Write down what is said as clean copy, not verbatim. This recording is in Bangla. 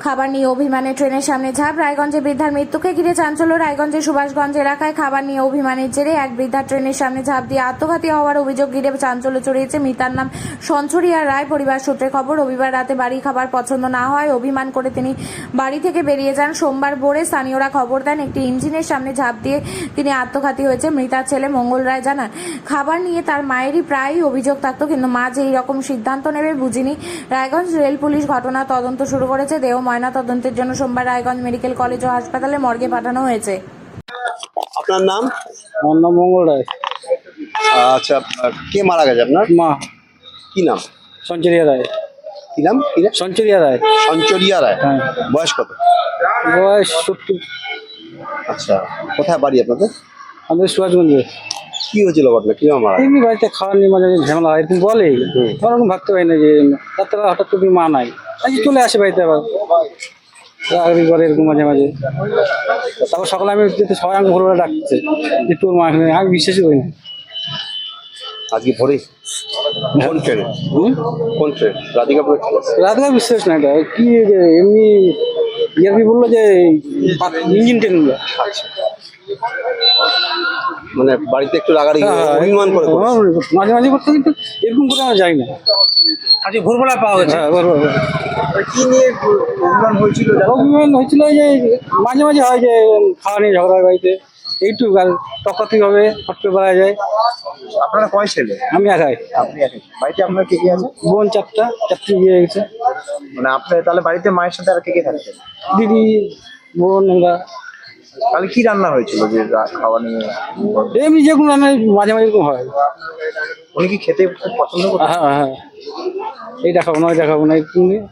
খাবার নিয়ে অভিমানে ট্রেনের সামনে ঝাঁপ। রায়গঞ্জে বৃদ্ধার মৃত্যুকে ঘিরে চাঞ্চল্য। রায়গঞ্জের সুভাষগঞ্জ এলাকায় খাবার নিয়ে অভিমানের জেরে এক বৃদ্ধা ট্রেনের সামনে ঝাঁপ দিয়ে আত্মঘাতী হওয়ার অভিযোগ ঘিরে চাঞ্চল্য ছড়িয়েছে। মৃতার নাম সঞ্চরিয়া রায়। পরিবার সূত্রে খবর, রবিবার রাতে বাড়ি খাবার পছন্দ না হয় অভিমান করে তিনি বাড়ি থেকে বেরিয়ে যান। সোমবার ভোরে স্থানীয়রা খবর দেন একটি ইঞ্জিনের সামনে ঝাঁপ দিয়ে তিনি আত্মঘাতী হয়েছে। মৃতার ছেলে মঙ্গল রায় জানান, খাবার নিয়ে তার মায়েরই প্রায়ই অভিযোগ থাকতো, কিন্তু মা যে এইরকম সিদ্ধান্ত নেবে বুঝিনি। রায়গঞ্জ রেল পুলিশ ঘটনা তদন্ত শুরু করেছে। দেহ ময়না তদন্তের জন্য সোমবার রায়গঞ্জ মেডিকেল কলেজ ও হাসপাতালে মর্গে পাঠানো হয়েছে। আপনার নাম? আমার নাম মঙ্গল রায়। আচ্ছা, কে মারা গেছে আপনার? মা কি নাম? সঞ্চরিয়া রায়। কি নাম? সঞ্চরিয়া রায়। সঞ্চরিয়া রায়। হ্যাঁ। বয়স কত? বয়স 70। আচ্ছা, কোথায় বাড়ি আপনাদের? আমাদের সুভাষগঞ্জে। কি হয়েছিল ঘটনা? কি মারা? এমনি বাড়িতে খাওয়ার নিয়ে মাঝে মাঝে ঝামেলা হয়, এরকম বলে। তখন ওরকম ভাবতে পারি না যে রাত্রে হঠাৎ করে মা নাই, আজকে চলে আসে বাড়িতে আবার রাগারাগি করে এরকম মাঝে মাঝে। তারপর সকালে আমি যেতে সবাই আমাকে ভোরবেলা ডাকছে যে তোর মা এখানে, আমি বিশ্বাসই করি না। আজকে ভোরে? কোন ট্রেনে? কোন ট্রেন? রাধিকাপুর এক্সপ্রেস? রাতকার বিশ্বাস না, এটা কি যে এমনি ইয়ারবি বললো যে ইঞ্জিন ট্রেনগুলো। আচ্ছা, মানে বাড়িতে একটু রাগারাগি অভিমান করে করেছে। মাঝে মাঝে করতে, কিন্তু এরকম করে আমরা যাই না। আজকে ভোরবেলা পাওয়া গেছে। হ্যাঁ, ভোরবেলা। কি নিয়ে অভিমান হয়েছিল? অভিমান হয়েছিল যে মাঝে মাঝে হয় যে খাওয়া নিয়ে ঝগড়া বাড়িতে, এইটুকু আর তফাৎই হবে, হট করে বেড়া যায়। আপনারা কয় ছেলে? আমি একাই। আপনি একাই? বাড়িতে আপনার কে কে আছে? বোন চারটি বিয়ে গেছে। মানে আপনার তাহলে বাড়িতে মায়ের সাথে আর কে কে থাকছেন? দিদি, বোন, আমরা। তাহলে কি রান্না হয়েছিল যে খাওয়া নিয়ে? এমনি যেগুলো রান্না মাঝে মাঝে এরকম হয়। উনি কি খেতে খুব পছন্দ করতেন? হ্যাঁ হ্যাঁ, এই দেখাবো না ওই দেখাবো না এরকম নিয়ে।